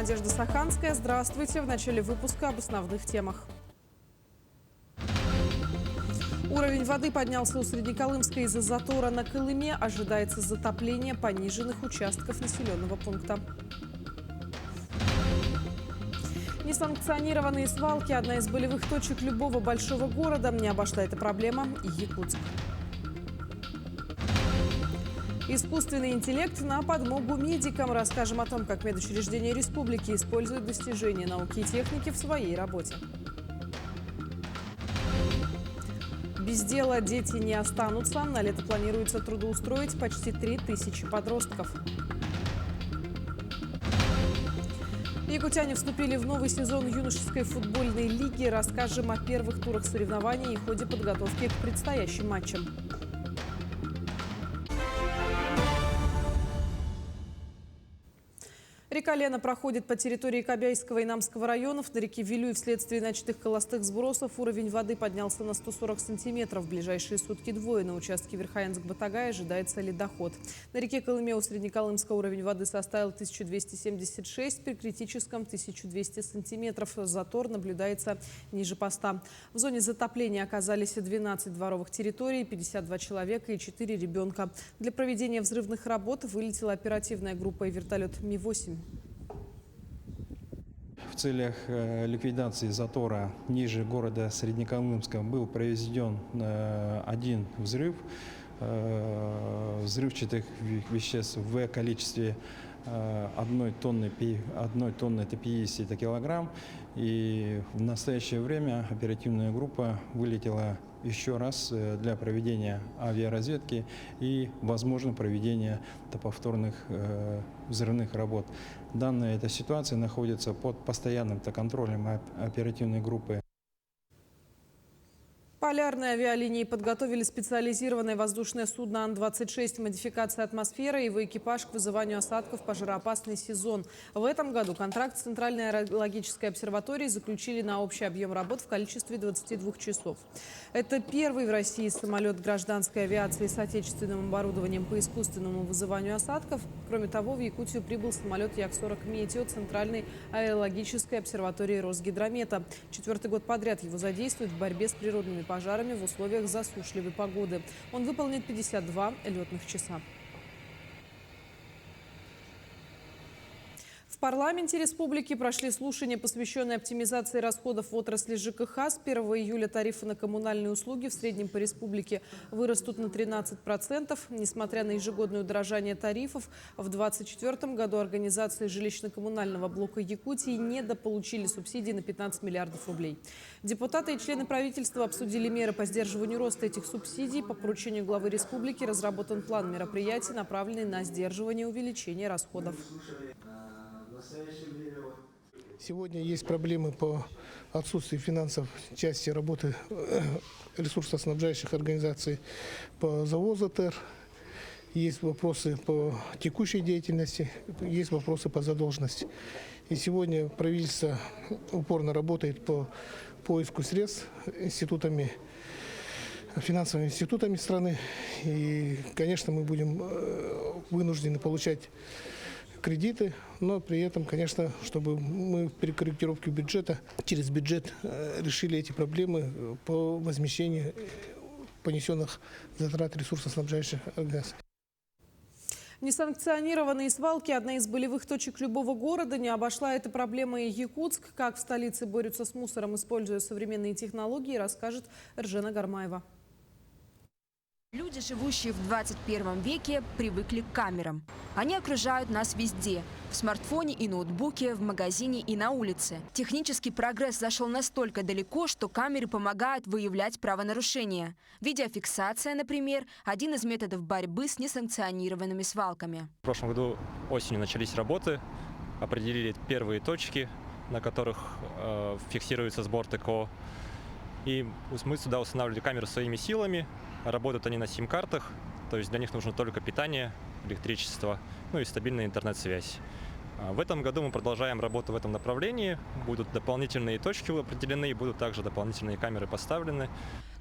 Надежда Саханская. Здравствуйте. В начале выпуска об основных темах. Уровень воды поднялся у Среднеколымска из-за затора на Колыме. Ожидается затопление пониженных участков населенного пункта. Несанкционированные свалки – одна из болевых точек любого большого города. Не обошла эта проблема и Якутск. Искусственный интеллект на подмогу медикам. Расскажем о том, как медучреждения республики используют достижения науки и техники в своей работе. Без дела дети не останутся. На лето планируется трудоустроить почти 3000 подростков. Якутяне вступили в новый сезон юношеской футбольной лиги. Расскажем о первых турах соревнований и ходе подготовки к предстоящим матчам. Река Лена проходит по территории Кобяйского и Намского районов. На реке Вилюй вследствие начатых холостых сбросов уровень воды поднялся на 140 сантиметров. В ближайшие сутки двое. На участке Верхоянск-Батагай ожидается ледоход. На реке Колыме у Среднеколымска уровень воды составил 1276, при критическом 1200 сантиметров. Затор наблюдается ниже поста. В зоне затопления оказались 12 дворовых территорий, 52 человека и 4 ребенка. Для проведения взрывных работ вылетела оперативная группа и вертолет Ми-8. В целях ликвидации затора ниже города Среднеколымска был произведен один взрыв взрывчатых веществ в количестве 1 тонны это 50 килограмм. И в настоящее время оперативная группа вылетела еще раз для проведения авиаразведки и, возможно, проведения повторных взрывных работ. Данная эта ситуация находится под постоянным контролем оперативной группы. Полярные авиалинии подготовили специализированное воздушное судно Ан-26 модификации атмосферы. Его экипаж к вызыванию осадков в пожароопасный сезон. В этом году контракт с Центральной аэрологической обсерваторией заключили на общий объем работ в количестве 22 часов. Это первый в России самолет гражданской авиации с отечественным оборудованием по искусственному вызыванию осадков. Кроме того, в Якутию прибыл самолет Як-40 «Метео» Центральной аэрологической обсерватории Росгидромета. 4-й год подряд его задействуют в борьбе с природными пожарами в условиях засушливой погоды. Он выполнит 52 летных часа. В парламенте республики прошли слушания, посвященные оптимизации расходов в отрасли ЖКХ. С 1 июля тарифы на коммунальные услуги в среднем по республике вырастут на 13%. Несмотря на ежегодное удорожание тарифов, в 2024 году организации жилищно-коммунального блока Якутии недополучили субсидий на 15 миллиардов рублей. Депутаты и члены правительства обсудили меры по сдерживанию роста этих субсидий. По поручению главы республики разработан план мероприятий, направленный на сдерживание увеличения расходов. Сегодня есть проблемы по отсутствию финансов в части работы ресурсоснабжающих организаций по завозу ТЭР. Есть вопросы по текущей деятельности, есть вопросы по задолженности. И сегодня правительство упорно работает по поиску средств финансовыми институтами страны. И, конечно, мы будем вынуждены получать кредиты, но при этом, конечно, чтобы мы при корректировке бюджета через бюджет решили эти проблемы по возмещению понесенных затрат ресурсоснабжающих организаций. Несанкционированные свалки – одна из болевых точек любого города. Не обошла эта проблема и Якутск. Как в столице борются с мусором, используя современные технологии, расскажет Ржена Гармаева. Люди, живущие в 21 веке, привыкли к камерам. Они окружают нас везде – в смартфоне и ноутбуке, в магазине и на улице. Технический прогресс зашел настолько далеко, что камеры помогают выявлять правонарушения. Видеофиксация, например, один из методов борьбы с несанкционированными свалками. В прошлом году осенью начались работы, определили первые точки, на которых фиксируется сбор ТКО. И мы сюда устанавливали камеры своими силами. Работают они на сим-картах, то есть для них нужно только питание, электричество, ну и стабильная интернет-связь. В этом году мы продолжаем работу в этом направлении. Будут дополнительные точки определены, будут также дополнительные камеры поставлены.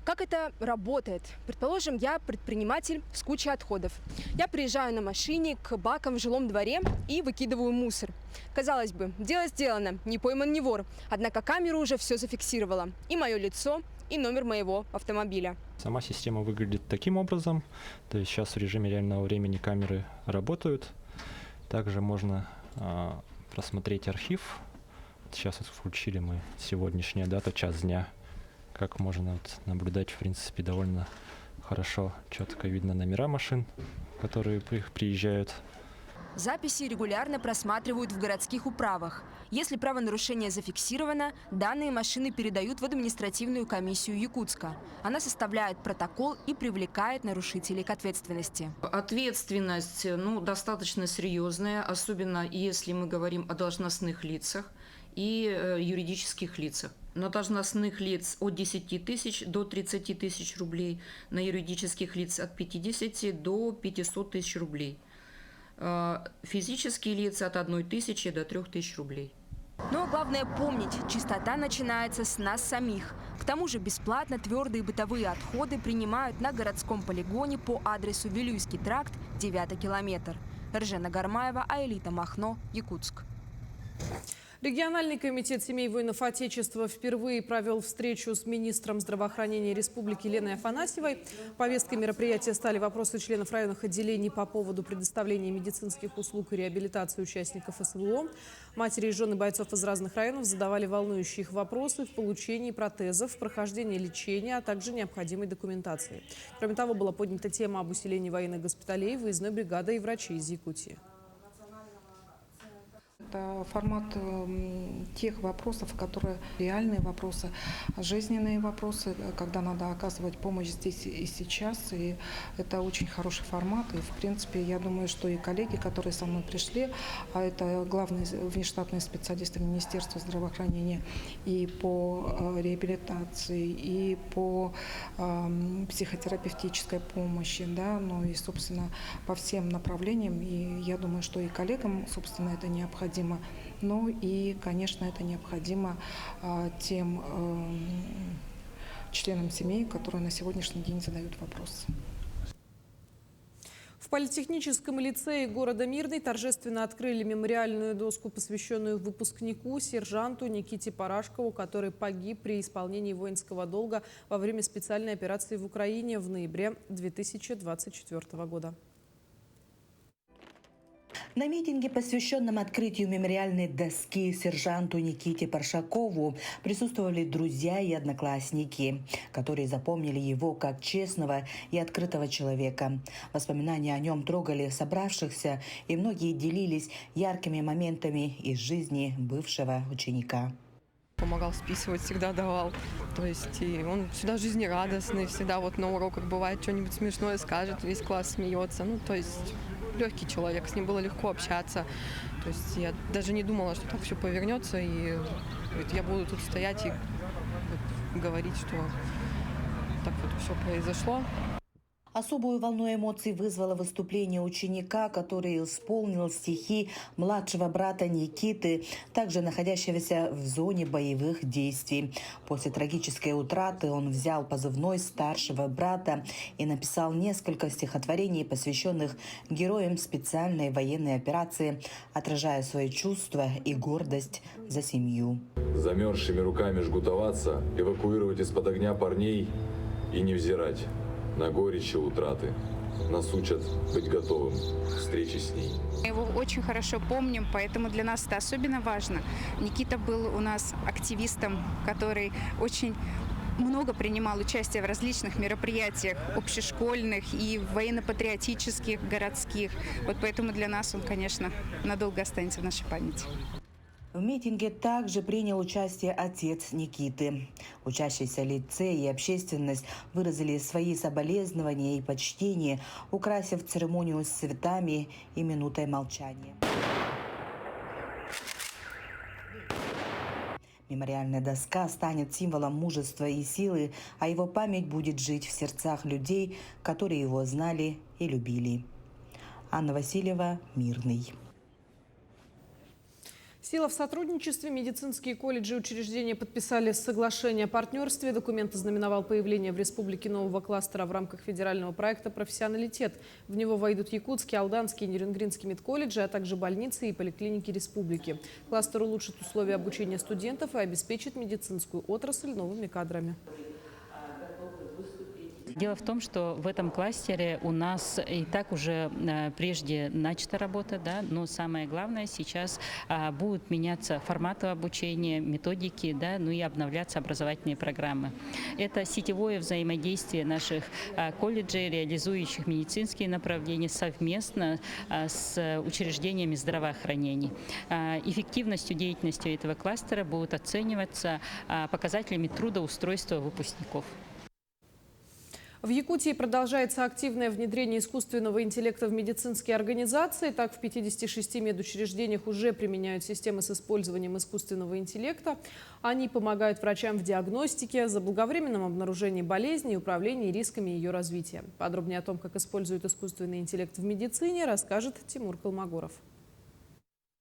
Как это работает? Предположим, я предприниматель с кучей отходов. Я приезжаю на машине к бакам в жилом дворе и выкидываю мусор. Казалось бы, дело сделано, не пойман не вор. Однако камера уже все зафиксировала. И мое лицо, и номер моего автомобиля. Сама система выглядит таким образом. То есть сейчас в режиме реального времени камеры работают. Также можно просмотреть архив. Сейчас включили мы сегодняшняя дата, час дня. Как можно наблюдать, в принципе, довольно хорошо, четко видно номера машин, которые приезжают. Записи регулярно просматривают в городских управах. Если правонарушение зафиксировано, данные машины передают в административную комиссию Якутска. Она составляет протокол и привлекает нарушителей к ответственности. Ответственность достаточно серьезная, особенно если мы говорим о должностных лицах и юридических лицах. На должностных лиц от 10 тысяч до 30 тысяч рублей, на юридических лиц от 50 до 500 тысяч рублей. Физические лица от 1 тысячи до 3 тысяч рублей. Но главное помнить, чистота начинается с нас самих. К тому же бесплатно твердые бытовые отходы принимают на городском полигоне по адресу Вилюйский тракт, 9-й километр. Ржена Гармаева, Аэлита Махно, Якутск. Региональный комитет семей воинов Отечества впервые провел встречу с министром здравоохранения республики Леной Афанасьевой. Повесткой мероприятия стали вопросы членов районных отделений по поводу предоставления медицинских услуг и реабилитации участников СВО. Матери и жены бойцов из разных районов задавали волнующие их вопросы в получении протезов, прохождении лечения, а также необходимой документации. Кроме того, была поднята тема об усилении военных госпиталей, выездной бригады и врачей из Якутии. Это формат тех вопросов, которые реальные вопросы, жизненные вопросы, когда надо оказывать помощь здесь и сейчас. И это очень хороший формат. И, в принципе, я думаю, что и коллеги, которые со мной пришли, а это главные внештатные специалисты Министерства здравоохранения и по реабилитации, и по психотерапевтической помощи, да, ну и, собственно, по всем направлениям. И я думаю, что и коллегам, собственно, это необходимо. Ну и, конечно, это необходимо тем членам семей, которые на сегодняшний день задают вопросы. В политехническом лицее города Мирный торжественно открыли мемориальную доску, посвященную выпускнику, сержанту Никите Парашкову, который погиб при исполнении воинского долга во время специальной операции в Украине в ноябре 2024 года. На митинге, посвященном открытию мемориальной доски сержанту Никите Паршакову, присутствовали друзья и одноклассники, которые запомнили его как честного и открытого человека. Воспоминания о нем трогали собравшихся, и многие делились яркими моментами из жизни бывшего ученика. Помогал списывать, всегда давал. То есть и он всегда жизнерадостный, всегда вот на уроках бывает что-нибудь смешное скажет, весь класс смеется. Ну, то есть легкий человек, с ним было легко общаться. То есть я даже не думала, что так все повернется, и я буду тут стоять и вот говорить, что так вот все произошло. Особую волну эмоций вызвало выступление ученика, который исполнил стихи младшего брата Никиты, также находящегося в зоне боевых действий. После трагической утраты он взял позывной старшего брата и написал несколько стихотворений, посвященных героям специальной военной операции, отражая свои чувства и гордость за семью. Замерзшими руками жгутоваться, эвакуировать из-под огня парней и не взирать на горечь и утраты. Нас учат быть готовым к встрече с ней. Мы его очень хорошо помним, поэтому для нас это особенно важно. Никита был у нас активистом, который очень много принимал участие в различных мероприятиях общешкольных и военно-патриотических, городских. Вот поэтому для нас он, конечно, надолго останется в нашей памяти. В митинге также принял участие отец Никиты. Учащиеся лицея и общественность выразили свои соболезнования и почтение, украсив церемонию с цветами и минутой молчания. Мемориальная доска станет символом мужества и силы, а его память будет жить в сердцах людей, которые его знали и любили. Анна Васильева, Мирный. Сила в сотрудничестве. Медицинские колледжи и учреждения подписали соглашение о партнерстве. Документ ознаменовал появление в республике нового кластера в рамках федерального проекта «Профессионалитет». В него войдут якутские, алданские и нерюнгринские медколледжи, а также больницы и поликлиники республики. Кластер улучшит условия обучения студентов и обеспечит медицинскую отрасль новыми кадрами. Дело в том, что в этом кластере у нас и так уже прежде начата работа, да, но самое главное сейчас будут меняться форматы обучения, методики, да, ну и обновляться образовательные программы. Это сетевое взаимодействие наших колледжей, реализующих медицинские направления совместно с учреждениями здравоохранения. Эффективностью деятельности этого кластера будут оцениваться показателями трудоустройства выпускников. В Якутии продолжается активное внедрение искусственного интеллекта в медицинские организации. Так, в 56 медучреждениях уже применяют системы с использованием искусственного интеллекта. Они помогают врачам в диагностике, заблаговременном обнаружении болезни и управлении рисками ее развития. Подробнее о том, как используют искусственный интеллект в медицине, расскажет Тимур Колмогоров.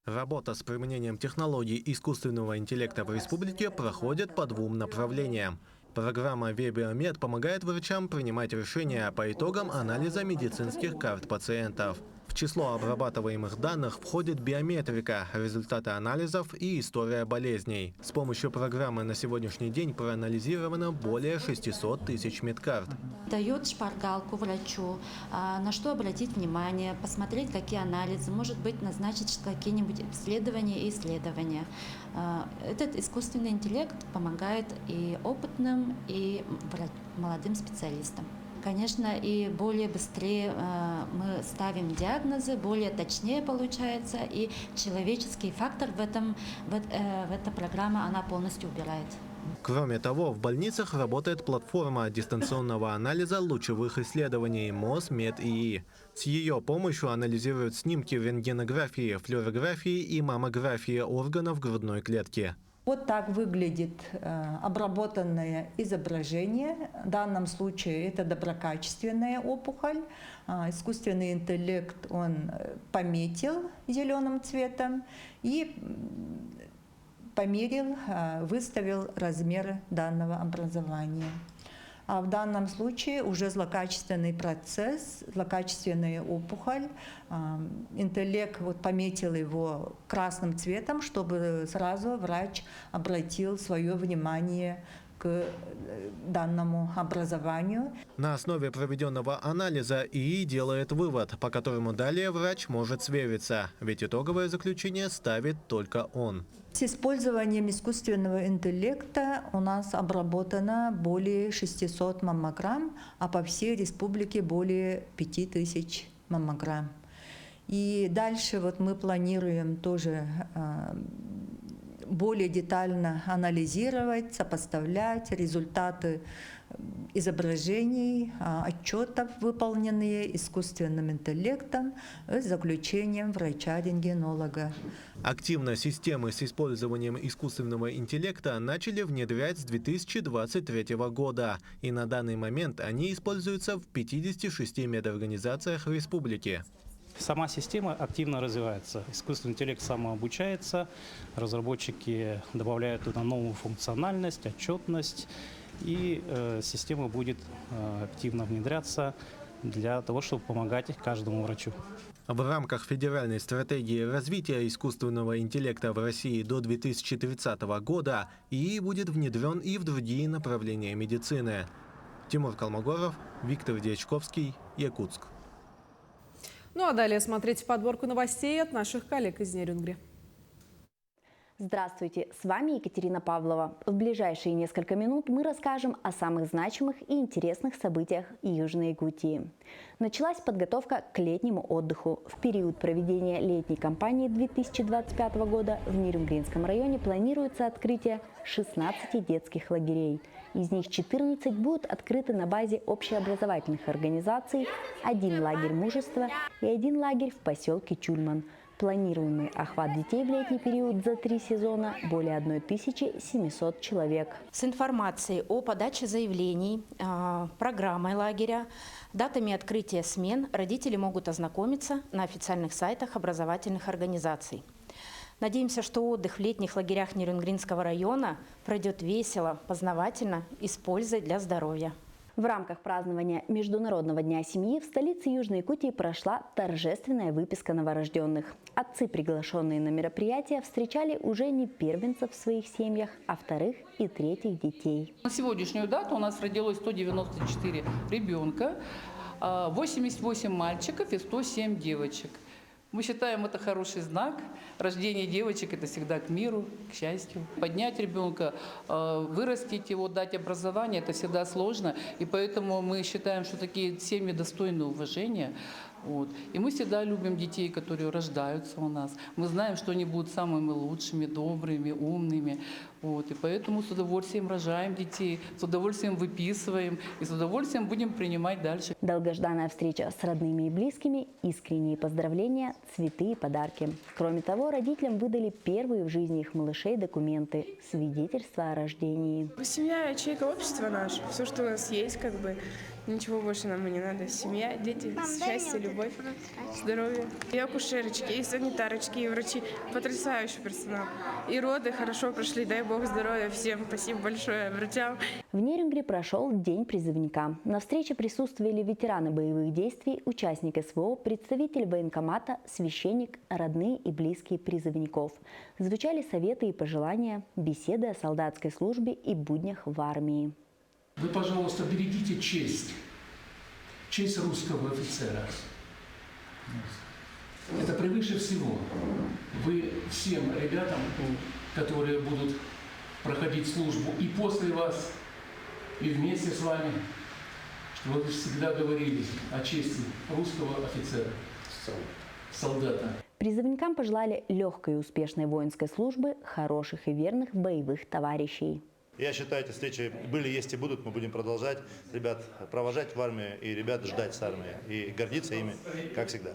Работа с применением технологий искусственного интеллекта в республике проходит по двум направлениям. Программа «Вебиомед» помогает врачам принимать решения по итогам анализа медицинских карт пациентов. В число обрабатываемых данных входит биометрика, результаты анализов и история болезней. С помощью программы на сегодняшний день проанализировано более 600 тысяч медкарт. Дает шпаргалку врачу, на что обратить внимание, посмотреть, какие анализы, может быть, назначить какие-нибудь исследования. Этот искусственный интеллект помогает и опытным, и молодым специалистам. Конечно, и более быстрее мы ставим диагнозы, более точнее получается, и человеческий фактор в эта программа она полностью убирает. Кроме того, в больницах работает платформа дистанционного анализа лучевых исследований МОЗ-МЕД-ИИ. С ее помощью анализируют снимки рентгенографии, флюорографии и маммографии органов грудной клетки. Вот так выглядит обработанное изображение. В данном случае это доброкачественная опухоль. Искусственный интеллект он пометил зеленым цветом и померил, выставил размеры данного образования. А в данном случае уже злокачественный процесс, злокачественная опухоль. Интеллект пометил его красным цветом, чтобы сразу врач обратил свое внимание к данному образованию. На основе проведенного анализа ИИ делает вывод, по которому далее врач может свериться, ведь итоговое заключение ставит только он. С использованием искусственного интеллекта у нас обработано более 600 маммограмм, а по всей республике более 5000 маммограмм. И дальше мы планируем тоже более детально анализировать, сопоставлять результаты изображений, отчетов, выполненные искусственным интеллектом, с заключением врача-рентгенолога. Активно системы с использованием искусственного интеллекта начали внедрять с 2023 года, и на данный момент они используются в 56 медорганизациях республики. Сама система активно развивается. Искусственный интеллект самообучается, разработчики добавляют туда новую функциональность, отчетность, и система будет активно внедряться для того, чтобы помогать каждому врачу. В рамках федеральной стратегии развития искусственного интеллекта в России до 2030 года ИИ будет внедрен и в другие направления медицины. Тимур Колмогоров, Виктор Дьячковский, Якутск. Ну а далее смотрите подборку новостей от наших коллег из Нерюнгри. Здравствуйте, с вами Екатерина Павлова. В ближайшие несколько минут мы расскажем о самых значимых и интересных событиях Южной Якутии. Началась подготовка к летнему отдыху. В период проведения летней кампании 2025 года в Нерюнгринском районе планируется открытие 16 детских лагерей. Из них 14 будут открыты на базе общеобразовательных организаций, 1 лагерь мужества и 1 лагерь в поселке Чульман. Планируемый охват детей в летний период за 3 сезона – более 1700 человек. С информацией о подаче заявлений, программой лагеря, датами открытия смен родители могут ознакомиться на официальных сайтах образовательных организаций. Надеемся, что отдых в летних лагерях Нерюнгринского района пройдет весело, познавательно и с пользой для здоровья. В рамках празднования Международного дня семьи в столице Южной Якутии прошла торжественная выписка новорожденных. Отцы, приглашенные на мероприятие, встречали уже не первенцев в своих семьях, а вторых и третьих детей. На сегодняшнюю дату у нас родилось 194 ребенка, 88 мальчиков и 107 девочек. Мы считаем, это хороший знак. Рождение девочек – это всегда к миру, к счастью. Поднять ребенка, вырастить его, дать образование – это всегда сложно. И поэтому мы считаем, что такие семьи достойны уважения. Вот. И мы всегда любим детей, которые рождаются у нас. Мы знаем, что они будут самыми лучшими, добрыми, умными. Вот. И поэтому с удовольствием рожаем детей, с удовольствием выписываем и с удовольствием будем принимать дальше. Долгожданная встреча с родными и близкими, искренние поздравления, цветы и подарки. Кроме того, родителям выдали первые в жизни их малышей документы – свидетельства о рождении. Семья – ячейка общества наше. Все, что у нас есть, ничего больше нам и не надо. Семья, дети, счастье, любовь, здоровье. И акушерочки, и санитарочки, и врачи. Потрясающий персонал. И роды хорошо прошли, дай бог здоровья всем. Спасибо большое врачам. В Нерюнгри прошел День призывника. На встрече присутствовали ветераны боевых действий, участник СВО, представитель военкомата, священник, родные и близкие призывников. Звучали советы и пожелания, беседы о солдатской службе и буднях в армии. Вы, пожалуйста, берегите честь русского офицера. Это превыше всего. Вы всем ребятам, которые будут проходить службу и после вас, и вместе с вами, чтобы вы всегда говорили о чести русского офицера, солдата. Призывникам пожелали легкой и успешной воинской службы, хороших и верных боевых товарищей. Я считаю, эти встречи были, есть и будут. Мы будем продолжать ребят провожать в армию и ребят ждать с армии. И гордиться ими, как всегда.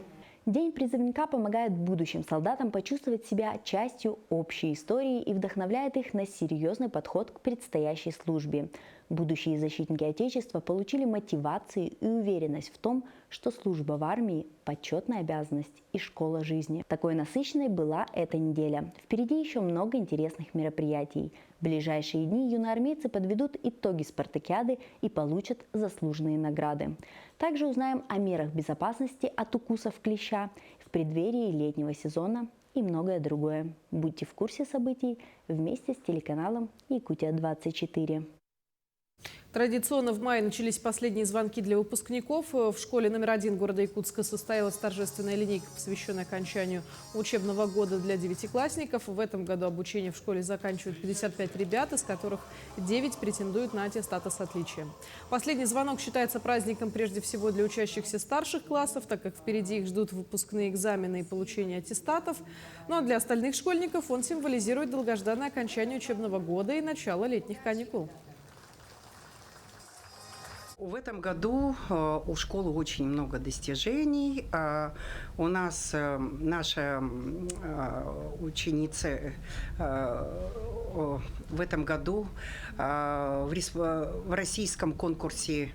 День призывника помогает будущим солдатам почувствовать себя частью общей истории и вдохновляет их на серьезный подход к предстоящей службе. Будущие защитники Отечества получили мотивацию и уверенность в том, что служба в армии – почетная обязанность и школа жизни. Такой насыщенной была эта неделя. Впереди еще много интересных мероприятий. В ближайшие дни юноармейцы подведут итоги спартакиады и получат заслуженные награды. Также узнаем о мерах безопасности от укусов клеща в преддверии летнего сезона и многое другое. Будьте в курсе событий вместе с телеканалом Якутия-24. Традиционно в мае начались последние звонки для выпускников. В школе номер 1 города Якутска состоялась торжественная линейка, посвященная окончанию учебного года для девятиклассников. В этом году обучение в школе заканчивают 55 ребят, из которых 9 претендуют на аттестат с отличием. Последний звонок считается праздником прежде всего для учащихся старших классов, так как впереди их ждут выпускные экзамены и получение аттестатов. Ну а для остальных школьников он символизирует долгожданное окончание учебного года и начало летних каникул. В этом году у школы очень много достижений. У нас наша ученица в этом году в российском конкурсе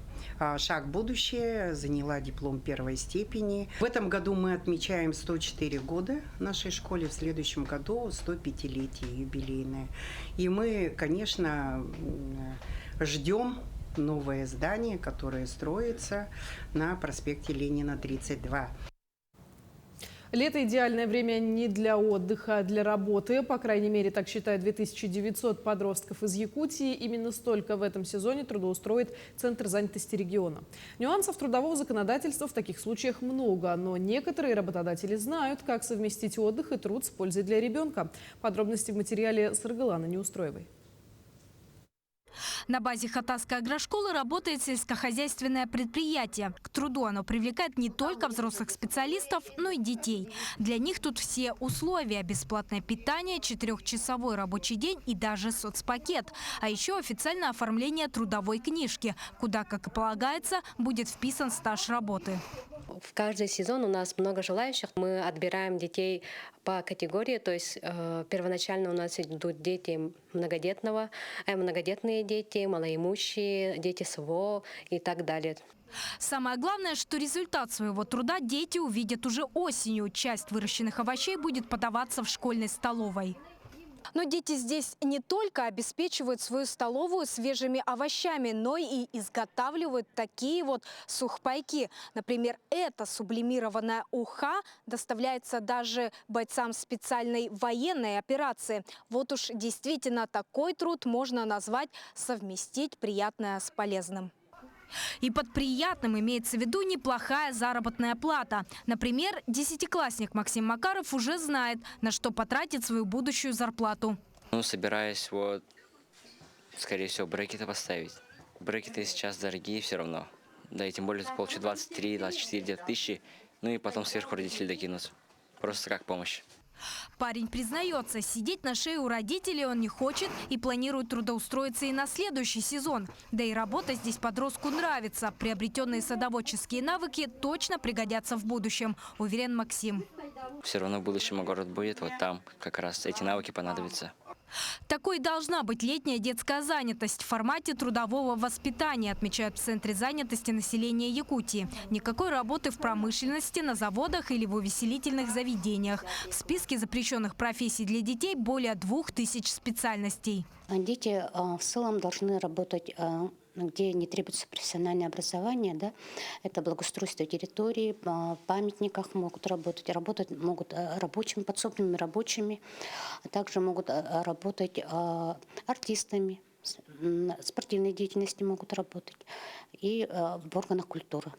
«Шаг в будущее» заняла диплом первой степени. В этом году мы отмечаем 104 года нашей школе, в следующем году 105-летие юбилейное. И мы, конечно, ждем новое здание, которое строится на проспекте Ленина, 32. Лето – идеальное время не для отдыха, а для работы. По крайней мере, так считают 2900 подростков из Якутии. Именно столько в этом сезоне трудоустроит Центр занятости региона. Нюансов трудового законодательства в таких случаях много, но некоторые работодатели знают, как совместить отдых и труд с пользой для ребенка. Подробности в материале Саргаланы Неустроевой. На базе Хатасской агрошколы работает сельскохозяйственное предприятие. К труду оно привлекает не только взрослых специалистов, но и детей. Для них тут все условия: бесплатное питание, 4-часовой рабочий день и даже соцпакет. А еще официальное оформление трудовой книжки, куда, как и полагается, будет вписан стаж работы. В каждый сезон у нас много желающих. Мы отбираем детей по категории, то есть первоначально у нас идут дети многодетные дети, нищие, малоимущие, дети СВО и так далее. Самое главное, что результат своего труда дети увидят уже осенью. Часть выращенных овощей будет подаваться в школьной столовой. Но дети здесь не только обеспечивают свою столовую свежими овощами, но и изготавливают такие вот сухпайки. Например, эта сублимированная уха доставляется даже бойцам специальной военной операции. Вот уж действительно такой труд можно назвать совместить приятное с полезным. И под приятным имеется в виду неплохая заработная плата. Например, десятиклассник Максим Макаров уже знает, на что потратит свою будущую зарплату. Собираюсь скорее всего, брекеты поставить. Брекеты сейчас дорогие все равно. Да и тем более получу 23-24 тысячи, и потом сверху родители докинут. Просто как помощь. Парень признается, сидеть на шее у родителей он не хочет и планирует трудоустроиться и на следующий сезон. Да и работа здесь подростку нравится. Приобретенные садоводческие навыки точно пригодятся в будущем, уверен Максим. Все равно в будущем огород будет, вот там как раз эти навыки понадобятся. Такой должна быть летняя детская занятость в формате трудового воспитания, отмечают в Центре занятости населения Якутии. Никакой работы в промышленности, на заводах или в увеселительных заведениях. В списке запрещенных профессий для детей более 2000 специальностей. Дети в целом должны работать, где не требуется профессиональное образование, да? Это благоустройство территории, в памятниках могут работать могут рабочими, подсобными рабочими, а также могут работать артистами, спортивной деятельности могут работать и в органах культуры.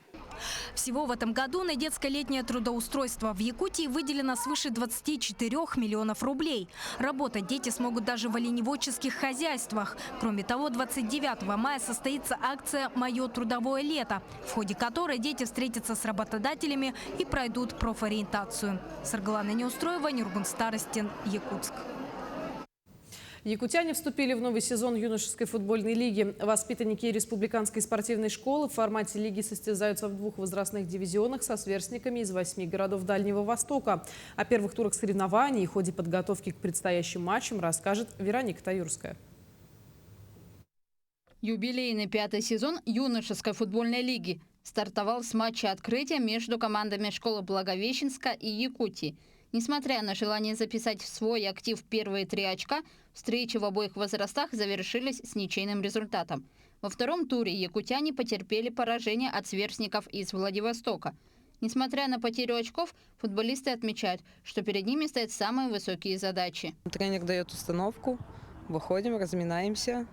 Всего в этом году на детское летнее трудоустройство в Якутии выделено свыше 24 миллионов рублей. Работать дети смогут даже в оленеводческих хозяйствах. Кроме того, 29 мая состоится акция «Мое трудовое лето», в ходе которой дети встретятся с работодателями и пройдут профориентацию. Саргалана Неустроева, Нюргун Старостин, Якутск. Якутяне вступили в новый сезон юношеской футбольной лиги. Воспитанники республиканской спортивной школы в формате лиги состязаются в 2 возрастных дивизионах со сверстниками из 8 городов Дальнего Востока. О первых турах соревнований и ходе подготовки к предстоящим матчам расскажет Вероника Таюрская. Юбилейный 5-й сезон юношеской футбольной лиги стартовал с матча открытия между командами школы Благовещенска и Якутии. Несмотря на желание записать в свой актив первые 3 очка, встречи в обоих возрастах завершились с ничейным результатом. Во втором туре якутяне потерпели поражение от сверстников из Владивостока. Несмотря на потерю очков, футболисты отмечают, что перед ними стоят самые высокие задачи. Тренер дает установку, выходим, разминаемся.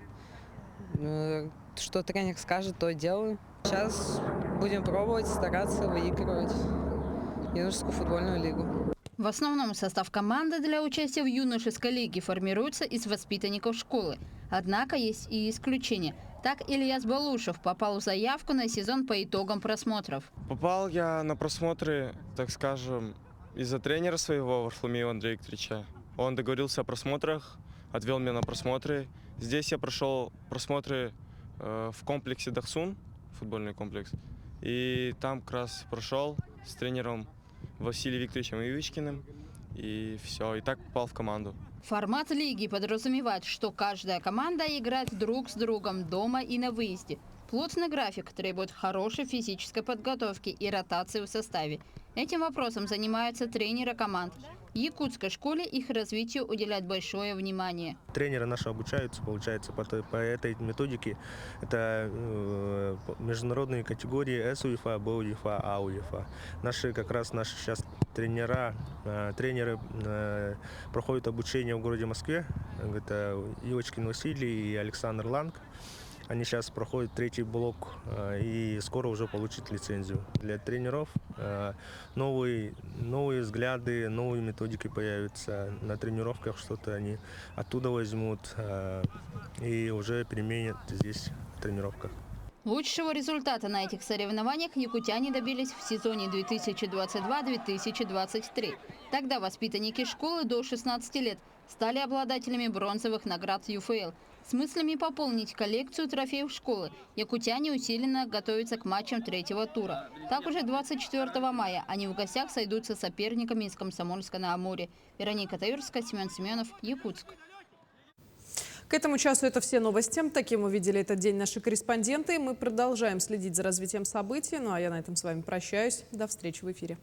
Что тренер скажет, то делаю. Сейчас будем пробовать, стараться выигрывать юношескую футбольную лигу. В основном состав команды для участия в юношеской лиге формируется из воспитанников школы. Однако есть и исключения. Так Ильяс Балушев попал в заявку на сезон по итогам просмотров. Попал я на просмотры, так скажем, из-за тренера своего, Варфоломея Андрея Викторовича. Он договорился о просмотрах, отвел меня на просмотры. Здесь я прошел просмотры в комплексе Дахсун, футбольный комплекс. И там как раз прошел с тренером Василием Викторовичем Ивичкиным, и все, и так попал в команду. Формат лиги подразумевает, что каждая команда играет друг с другом дома и на выезде. Плотный график требует хорошей физической подготовки и ротации в составе. Этим вопросом занимаются тренеры команд. В якутской школе их развитию уделяют большое внимание. Тренеры наши обучаются, получается, по этой методике. Это международные категории СУЕФА, БУЕФА, АУЕФА. Наши сейчас тренеры проходят обучение в городе Москве. Это Ивочкин Василий и Александр Ланг. Они сейчас проходят 3-й блок и скоро уже получат лицензию. Для тренеров новые взгляды, новые методики появятся на тренировках, что-то они оттуда возьмут и уже применят здесь в тренировках. Лучшего результата на этих соревнованиях якутяне добились в сезоне 2022-2023. Тогда воспитанники школы до 16 лет стали обладателями бронзовых наград ЮФЛ. С мыслями пополнить коллекцию трофеев школы якутяне усиленно готовятся к матчам 3-го тура. Так уже 24 мая они в гостях сойдутся с соперниками из Комсомольска на Амуре. Вероника Таюрская, Семен Семенов, Якутск. К этому часу это все новости. Таким увидели этот день наши корреспонденты. Мы продолжаем следить за развитием событий. Ну а я на этом с вами прощаюсь. До встречи в эфире.